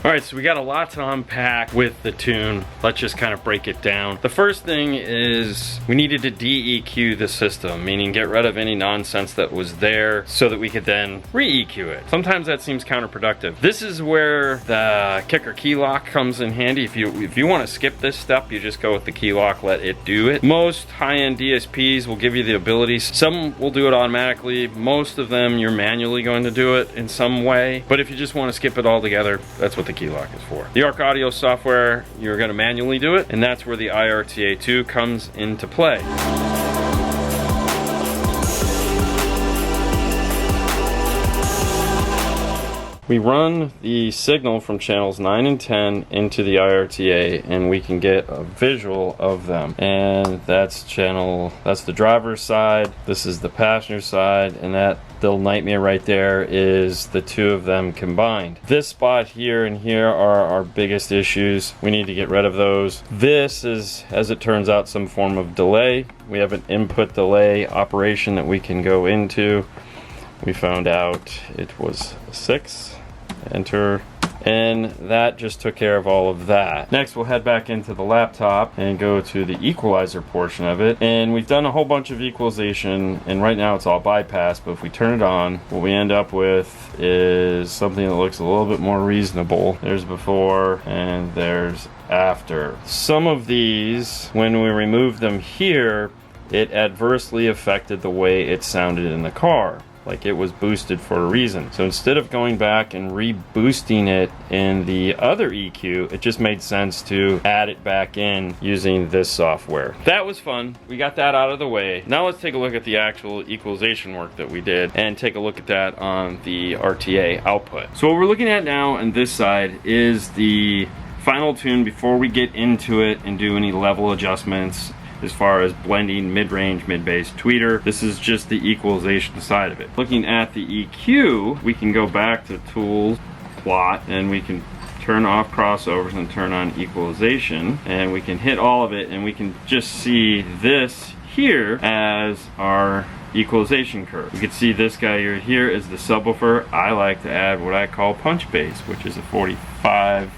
All right, so we got a lot to unpack with the tune. Let's just kind of break it down. The first thing is we needed to de-EQ the system, meaning get rid of any nonsense that was there so that we could then re-EQ it. Sometimes that seems counterproductive. This is where the kicker key lock comes in handy. If you want to skip this step, you just go with the key lock, let it do it. Most high-end DSPs will give you the ability. Some will do it automatically. Most of them you're manually going to do it in some way. But if you just want to skip it all together, that's what the key lock is for. The ARC Audio software, you're going to manually do it, and that's where the IRTA2 comes into play. We run the signal from channels 9 and 10 into the IRTA, and we can get a visual of them. And that's the driver's side, this is the passenger side, and that little nightmare right there is the two of them combined. This spot here and here are our biggest issues. We need to get rid of those. This is, as it turns out, some form of delay. We have an input delay operation that we can go into. We found out it was 6. Enter, and that just took care of all of that. Next, we'll head back into the laptop and go to the equalizer portion of it, and we've done a whole bunch of equalization, and right now it's all bypass, but if we turn it on, what we end up with is something that looks a little bit more reasonable. There's before and there's after. Some of these, when we remove them here, it adversely affected the way it sounded in the car. Like it was boosted for a reason. So instead of going back and reboosting it in the other EQ, it just made sense to add it back in using this software. That was fun. We got that out of the way. Now let's take a look at the actual equalization work that we did and take a look at that on the RTA output. So what we're looking at now on this side is the final tune before we get into it and do any level adjustments as far as blending, mid-range, mid-bass, tweeter. This is just the equalization side of it. Looking at the EQ, we can go back to Tools, Plot, and we can turn off crossovers and turn on equalization, and we can hit all of it, and we can just see this here as our equalization curve. We can see this guy right here is the subwoofer. I like to add what I call punch bass, which is a 45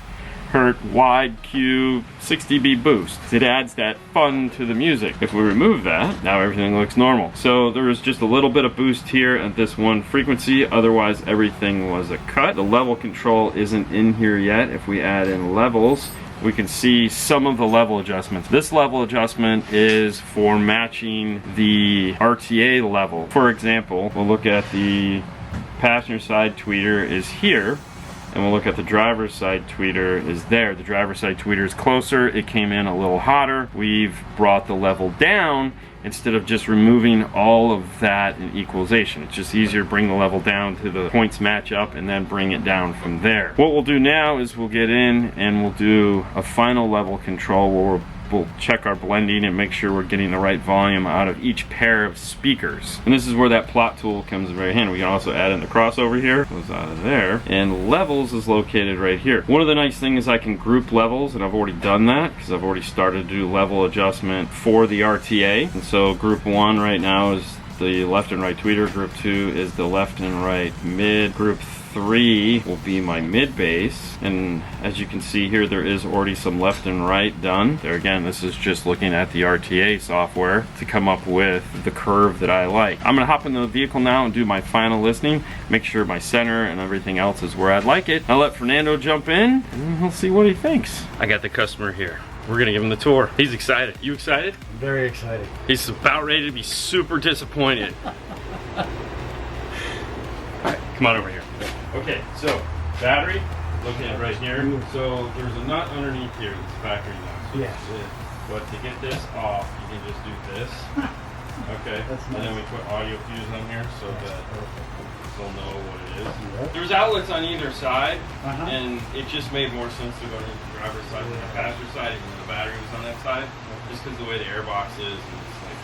hertz wide Q 6 dB boost. It adds that fun to the music. If we remove that, now everything looks normal. So there was just a little bit of boost here at this one frequency, otherwise everything was a cut. The level control isn't in here yet. If we add in levels, we can see some of the level adjustments. This level adjustment is for matching the RTA level. For example, we'll look at the passenger side tweeter is here, and we'll look at the driver's side tweeter is there. The driver's side tweeter is closer. It came in a little hotter. We've brought the level down instead of just removing all of that in equalization. It's just easier to bring the level down to the points match up and then bring it down from there. What we'll do now is we'll get in and we'll do a final level control where we'll check our blending and make sure we're getting the right volume out of each pair of speakers. And this is where that plot tool comes in very handy. We can also add in the crossover here, goes out of there, and levels is located right here. One of the nice things is I can group levels, and I've already done that because I've already started to do level adjustment for the RTA. And so group 1 right now is the left and right tweeter, group 2 is the left and right mid, group 3 will be my mid bass, and as you can see here there is already some left and right done. There again, this is just looking at the RTA software to come up with the curve that I like. I'm gonna hop in the vehicle now and do my final listening, make sure my center and everything else is where I'd like it. I'll let Fernando jump in and we'll see what he thinks. I got the customer here. We're gonna give him the tour. He's excited. You excited? Very excited. He's about ready to be super disappointed. All right, come on over here. Okay, so battery, looking at right here. So there's a nut underneath here that's factory nut. So yes. But to get this off, you can just do this. Okay. That's nice. And then we put audio fuse on here so that they'll know what it is. Yep. There's outlets on either side, and it just made more sense to go to the driver's side than the passenger side, even though the battery was on that side, just because the way the airbox is. And it's like,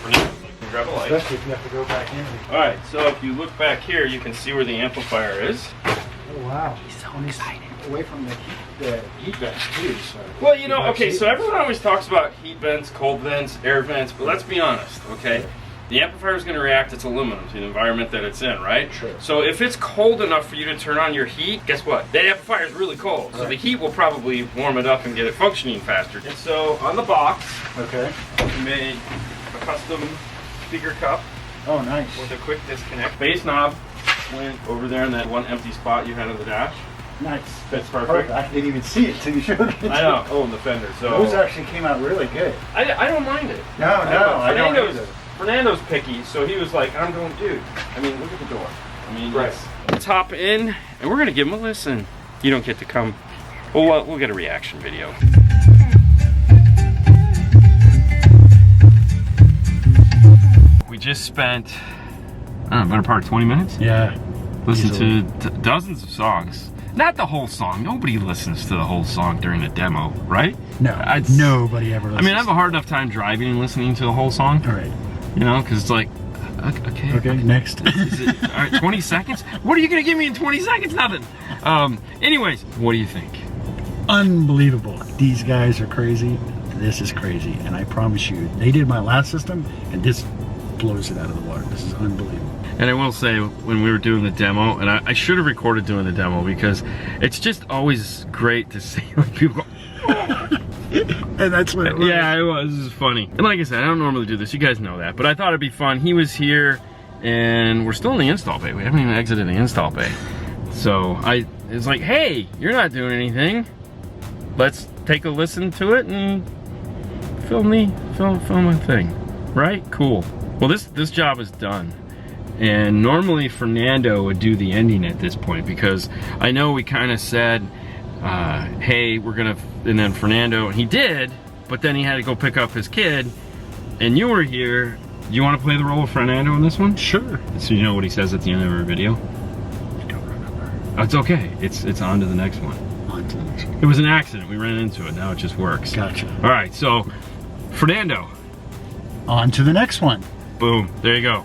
for now, it's like, grab a light. Especially if you have to go back in. Alright, so if you look back here, you can see where the amplifier is. Oh wow. He's so excited. Away from the heat vents too. So well, you know, okay, so everyone always talks about heat vents, cold vents, air vents, but let's be honest, okay? the amplifier is going to react. It's aluminum to the environment that it's in, right? Sure. So if it's cold enough for you to turn on your heat, guess what? That amplifier is really cold. So the heat will probably warm it up and get it functioning faster. And so on the box, Okay. we made a custom speaker cup Oh, nice. with a quick disconnect. Base knob went over there in that one empty spot you had on the dash. Nice. Fits perfect. I didn't even see it till you showed it. I know. Oh, and the fender. So Those actually came out really good. I don't mind it. No, I don't either. Fernando's picky, so he was like, I'm going, dude. I mean, look at the door. I mean, Right. let's hop in, and we're gonna give him a listen. You don't get to come. Well, we'll get a reaction video. We just spent, I don't know, better part of 20 minutes? Yeah. Listened to dozens of songs. Not the whole song. Nobody listens to the whole song during a demo, right? No. Nobody ever listens. I mean, I have a hard enough time driving and listening to the whole song. All right. You know, because it's like, okay. Okay, next. Is it, all right, 20 seconds? What are you going to give me in 20 seconds? Nothing. Anyways, what do you think? Unbelievable. These guys are crazy. This is crazy. And I promise you, they did my last system, and this blows it out of the water. This is unbelievable. And I will say, when we were doing the demo, and I should have recorded doing the demo, because it's just always great to see when people go, And that's what it was. yeah, it was. This is funny. And like I said, I don't normally do this. You guys know that. But I thought it'd be fun. He was here, and we're still in the install bay. We haven't even exited the install bay. So it's like, hey, you're not doing anything. Let's take a listen to it and film a thing. Right? Cool. Well, this job is done. And normally Fernando would do the ending at this point, because I know we kind of said, hey, we're gonna, and then Fernando, and he did, but then he had to go pick up his kid, and you were here. Do you want to play the role of Fernando in this one? Sure. So you know what he says at the end of our video? I don't remember. Oh, it's okay. It's on to the next one. On to the next one. It was an accident. We ran into it. Now it just works. Gotcha. All right, so Fernando. On to the next one. Boom. There you go.